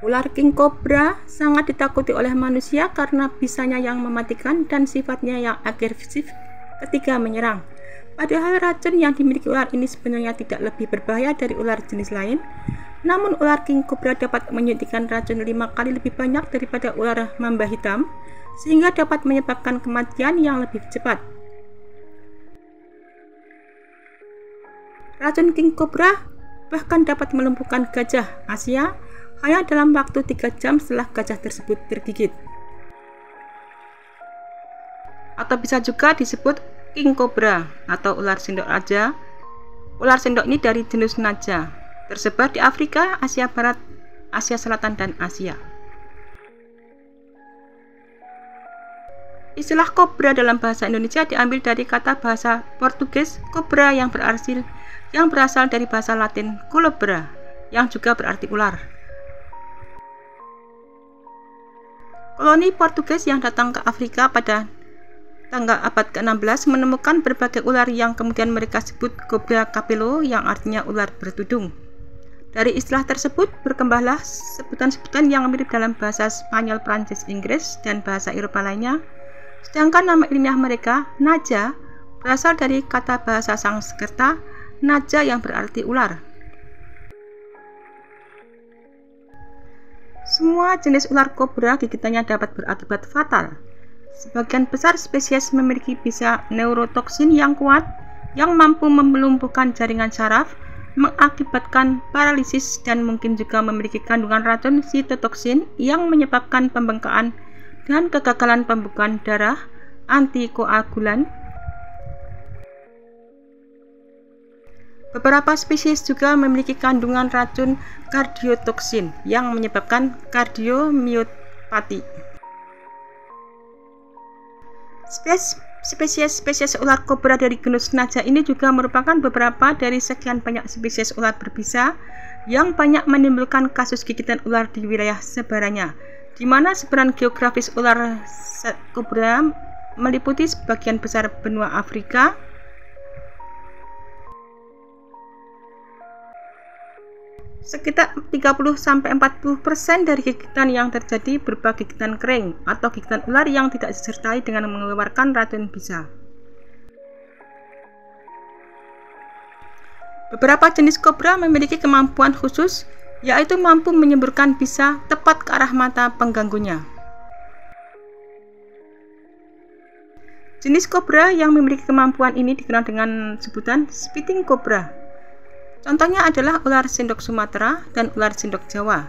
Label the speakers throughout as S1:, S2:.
S1: Ular king cobra sangat ditakuti oleh manusia karena bisanya yang mematikan dan sifatnya yang agresif ketika menyerang. Padahal racun yang dimiliki ular ini sebenarnya tidak lebih berbahaya dari ular jenis lain. Namun ular king cobra dapat menyuntikkan racun 5 kali lebih banyak daripada ular mamba hitam, sehingga dapat menyebabkan kematian yang lebih cepat. Racun king cobra bahkan dapat melumpuhkan gajah Asia hanya dalam waktu 3 jam setelah gajah tersebut tergigit. Atau bisa juga disebut king cobra atau ular sendok raja. Ular sendok ini dari genus Naja, tersebar di Afrika, Asia Barat, Asia Selatan, dan Asia. Istilah kobra dalam bahasa Indonesia diambil dari kata bahasa Portugis cobra yang berasal dari bahasa Latin culebra, yang juga berarti ular. Koloni Portugis yang datang ke Afrika pada abad ke-16 menemukan berbagai ular yang kemudian mereka sebut cobra capello, yang artinya ular bertudung. Dari istilah tersebut berkembanglah sebutan-sebutan yang mirip dalam bahasa Spanyol, Prancis, Inggris, dan bahasa Eropa lainnya. Sedangkan nama ilmiah mereka, Naja, berasal dari kata bahasa Sanskerta, Naja, yang berarti ular. Semua jenis ular kobra gigitannya dapat berakibat fatal. Sebagian besar spesies memiliki bisa neurotoksin yang kuat yang mampu melumpuhkan jaringan saraf, mengakibatkan paralisis, dan mungkin juga memiliki kandungan racun sitotoksin yang menyebabkan pembengkakan dan kegagalan pembukaan darah, antikoagulan. Beberapa spesies juga memiliki kandungan racun kardiotoksin yang menyebabkan kardiomiopati. Spesies ular kobra dari genus Naja ini juga merupakan beberapa dari sekian banyak spesies ular berbisa yang banyak menimbulkan kasus gigitan ular di wilayah sebarannya, di mana sebaran geografis ular kobra meliputi sebagian besar benua Afrika, sekitar 30-40% dari gigitan yang terjadi berupa gigitan kering atau gigitan ular yang tidak disertai dengan mengeluarkan racun bisa. Beberapa jenis kobra memiliki kemampuan khusus, yaitu mampu menyemburkan bisa tepat ke arah mata pengganggunya. Jenis kobra yang memiliki kemampuan ini dikenal dengan sebutan spitting cobra. Contohnya adalah ular sendok Sumatera dan ular sendok Jawa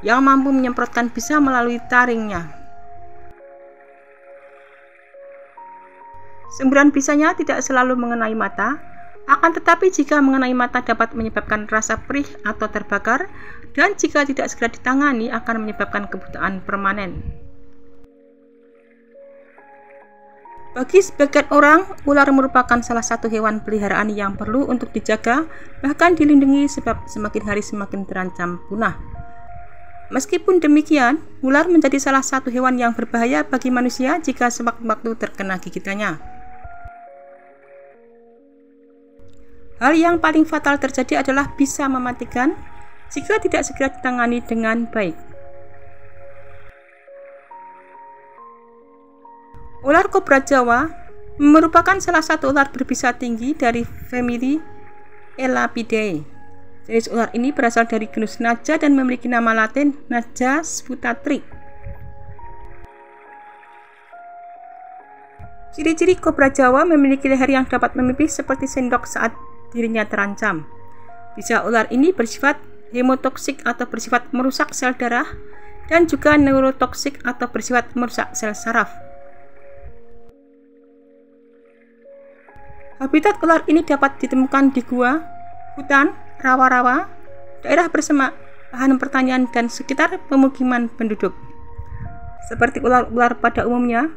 S1: yang mampu menyemprotkan bisa melalui taringnya. Semburan bisanya tidak selalu mengenai mata, akan tetapi jika mengenai mata dapat menyebabkan rasa perih atau terbakar, dan jika tidak segera ditangani akan menyebabkan kebutaan permanen. Bagi sebagian orang, ular merupakan salah satu hewan peliharaan yang perlu untuk dijaga, bahkan dilindungi sebab semakin hari semakin terancam punah. Meskipun demikian, ular menjadi salah satu hewan yang berbahaya bagi manusia jika sewaktu-waktu terkena gigitannya. Hal yang paling fatal terjadi adalah bisa mematikan jika tidak segera ditangani dengan baik. Ular kobra Jawa merupakan salah satu ular berbisa tinggi dari famili Elapidae. Jenis ular ini berasal dari genus Naja dan memiliki nama latin Naja sputatri. Ciri-ciri kobra Jawa memiliki leher yang dapat memipih seperti sendok saat dirinya terancam. Bisa ular ini bersifat hemotoksik atau bersifat merusak sel darah, dan juga neurotoksik atau bersifat merusak sel saraf. Habitat ular ini dapat ditemukan di gua, hutan, rawa-rawa, daerah bersemak, lahan pertanian, dan sekitar pemukiman penduduk. Seperti ular-ular pada umumnya,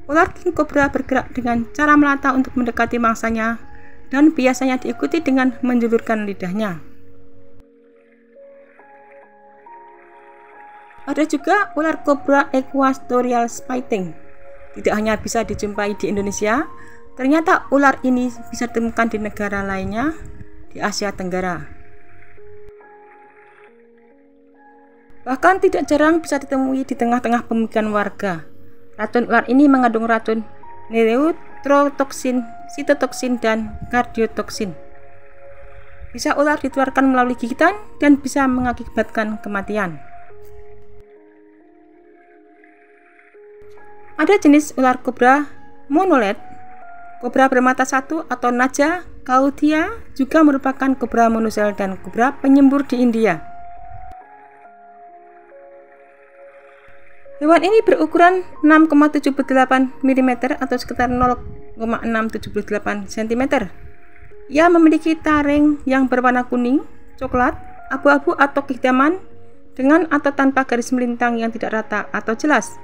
S1: ular king cobra bergerak dengan cara melata untuk mendekati mangsanya dan biasanya diikuti dengan menjulurkan lidahnya. Ada juga ular kobra equatorial spiting. Tidak hanya bisa dijumpai di Indonesia, ternyata ular ini bisa ditemukan di negara lainnya di Asia Tenggara. Bahkan tidak jarang bisa ditemui di tengah-tengah pemukiman warga. Racun ular ini mengandung racun neurotoksin, sitotoksin, dan kardiotoksin. Bisa ular ditularkan melalui gigitan dan bisa mengakibatkan kematian. Ada jenis ular kobra monolet, kobra bermata satu atau Naja caudia, juga merupakan kobra monosel dan kobra penyembur di India. Hewan ini berukuran 6,78 mm atau sekitar 0,678 cm. Ia memiliki taring yang berwarna kuning, coklat, abu-abu atau kehitaman dengan atau tanpa garis melintang yang tidak rata atau jelas.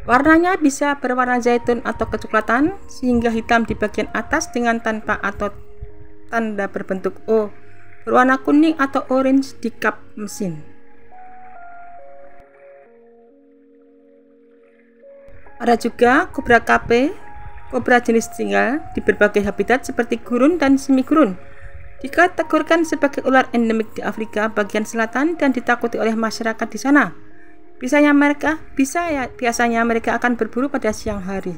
S1: Warnanya bisa berwarna zaitun atau kecoklatan sehingga hitam di bagian atas dengan tanpa atau tanda berbentuk O, berwarna kuning atau orange di kap mesin. Ada juga kobra KP, kobra jenis tunggal di berbagai habitat seperti gurun dan semi gurun. Dikategorikan sebagai ular endemik di Afrika bagian selatan dan ditakuti oleh masyarakat di sana. Biasanya mereka akan berburu pada siang hari.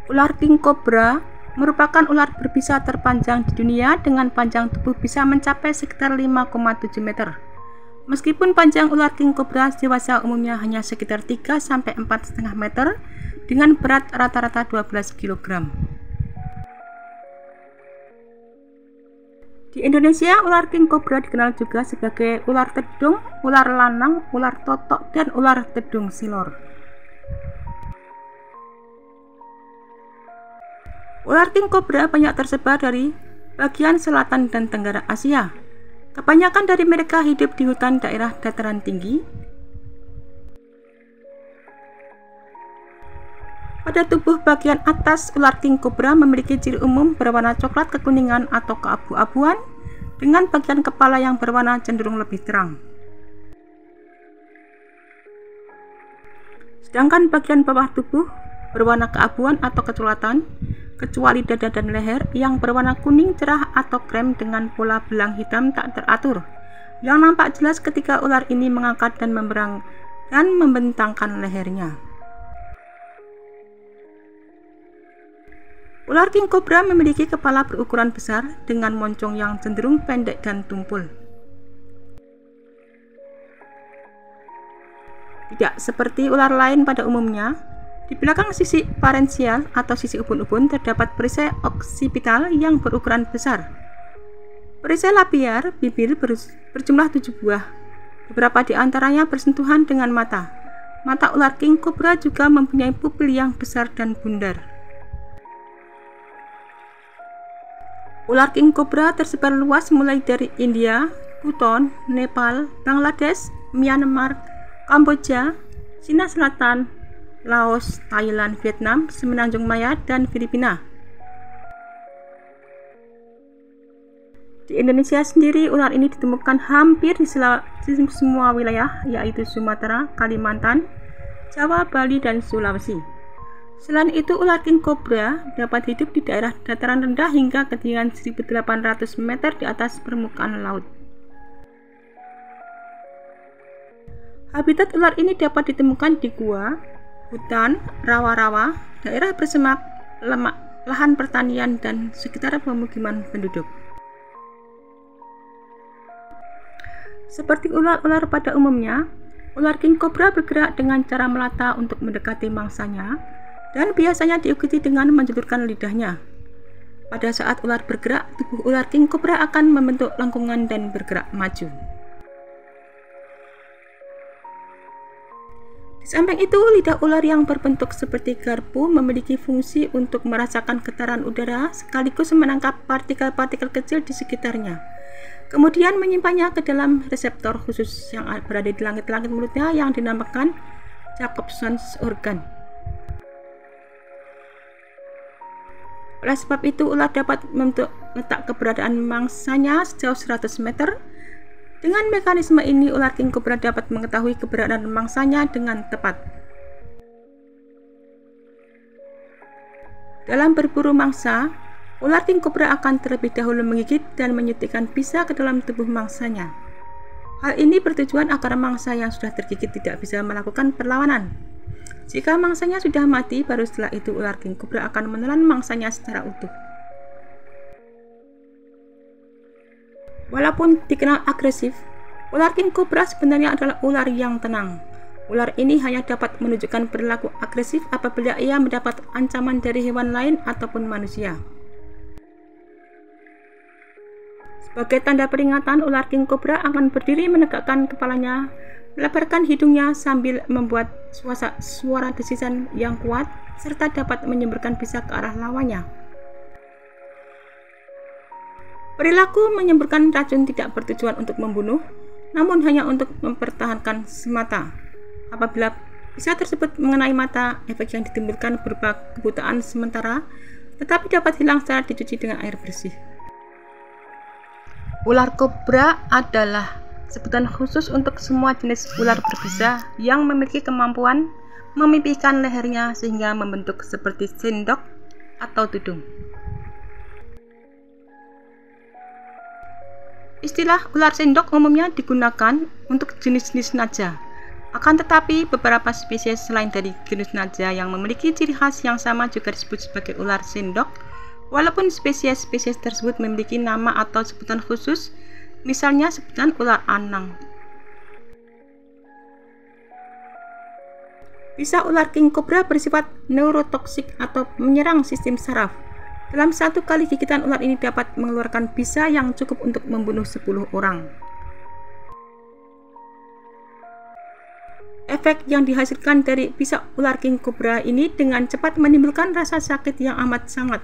S1: Ular king cobra merupakan ular berbisa terpanjang di dunia dengan panjang tubuh bisa mencapai sekitar 5,7 meter. Meskipun panjang ular king cobra dewasa umumnya hanya sekitar 3-4,5 meter dengan berat rata-rata 12 kg. Di Indonesia, ular king cobra dikenal juga sebagai ular tedung, ular lanang, ular totok, dan ular tedung silor. Ular king cobra banyak tersebar dari bagian selatan dan tenggara Asia. Kebanyakan dari mereka hidup di hutan daerah dataran tinggi. Pada tubuh bagian atas, ular king cobra memiliki ciri umum berwarna coklat kekuningan atau keabu-abuan dengan bagian kepala yang berwarna cenderung lebih terang. Sedangkan bagian bawah tubuh berwarna keabuan atau kecoklatan, kecuali dada dan leher yang berwarna kuning cerah atau krem dengan pola belang hitam tak teratur, yang nampak jelas ketika ular ini mengangkat dan membentangkan lehernya. Ular king cobra memiliki kepala berukuran besar dengan moncong yang cenderung pendek dan tumpul. Tidak seperti ular lain pada umumnya, di belakang sisi parensial atau sisi ubun-ubun terdapat perisai oksipital yang berukuran besar. Perisai labiar bibir berjumlah 7 buah. Beberapa di antaranya bersentuhan dengan mata. Mata ular king cobra juga mempunyai pupil yang besar dan bundar. Ular king cobra tersebar luas mulai dari India, Buton, Nepal, Bangladesh, Myanmar, Kamboja, Cina Selatan, Laos, Thailand, Vietnam, Semenanjung Maya, dan Filipina. Di Indonesia sendiri, ular ini ditemukan hampir di semua wilayah, yaitu Sumatera, Kalimantan, Jawa, Bali, dan Sulawesi. Selain itu, ular king cobra dapat hidup di daerah dataran rendah hingga ketinggian 1.800 meter di atas permukaan laut. Habitat ular ini dapat ditemukan di gua, hutan, rawa-rawa, daerah bersemak, lahan pertanian, dan sekitar pemukiman penduduk. Seperti ular-ular pada umumnya, ular king cobra bergerak dengan cara melata untuk mendekati mangsanya dan biasanya diikuti dengan menjulurkan lidahnya. Pada saat ular bergerak, tubuh ular king cobra akan membentuk lengkungan dan bergerak maju. Di samping itu, lidah ular yang berbentuk seperti garpu memiliki fungsi untuk merasakan getaran udara sekaligus menangkap partikel-partikel kecil di sekitarnya. Kemudian menyimpannya ke dalam reseptor khusus yang berada di langit-langit mulutnya yang dinamakan Jacobson's organ. Oleh sebab itu, ular dapat membentuk letak keberadaan mangsanya sejauh 100 meter. Dengan mekanisme ini, ular king cobra dapat mengetahui keberadaan mangsanya dengan tepat. Dalam berburu mangsa, ular king cobra akan terlebih dahulu menggigit dan menyuntikkan bisa ke dalam tubuh mangsanya. Hal ini bertujuan agar mangsa yang sudah tergigit tidak bisa melakukan perlawanan. Jika mangsanya sudah mati, baru setelah itu ular king cobra akan menelan mangsanya secara utuh. Walaupun dikenal agresif, ular king cobra sebenarnya adalah ular yang tenang. Ular ini hanya dapat menunjukkan perilaku agresif apabila ia mendapat ancaman dari hewan lain ataupun manusia. Sebagai tanda peringatan, ular king cobra akan berdiri menegakkan kepalanya, melebarkan hidungnya sambil membuat suara desisan yang kuat, serta dapat menyemburkan bisa ke arah lawannya. Perilaku menyemburkan racun tidak bertujuan untuk membunuh, namun hanya untuk mempertahankan semata. Apabila bisa tersebut mengenai mata, efek yang ditimbulkan berupa kebutaan sementara, tetapi dapat hilang setelah dicuci dengan air bersih. Ular kobra adalah sebutan khusus untuk semua jenis ular berbisa yang memiliki kemampuan memipihkan lehernya sehingga membentuk seperti sendok atau tudung. Istilah ular sendok umumnya digunakan untuk jenis-jenis naja. Akan tetapi, beberapa spesies selain dari genus naja yang memiliki ciri khas yang sama juga disebut sebagai ular sendok, walaupun spesies-spesies tersebut memiliki nama atau sebutan khusus, misalnya sebutan ular anang. Bisa ular king cobra bersifat neurotoksik atau menyerang sistem saraf. Dalam satu kali gigitan, ular ini dapat mengeluarkan bisa yang cukup untuk membunuh 10 orang. Efek yang dihasilkan dari bisa ular king cobra ini dengan cepat menimbulkan rasa sakit yang amat sangat,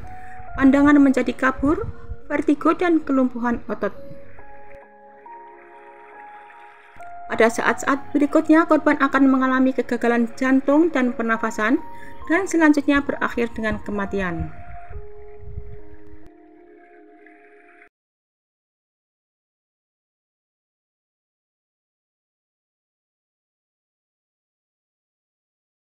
S1: pandangan menjadi kabur, vertigo, dan kelumpuhan otot. Pada saat-saat berikutnya, korban akan mengalami kegagalan jantung dan pernafasan, dan selanjutnya berakhir dengan kematian.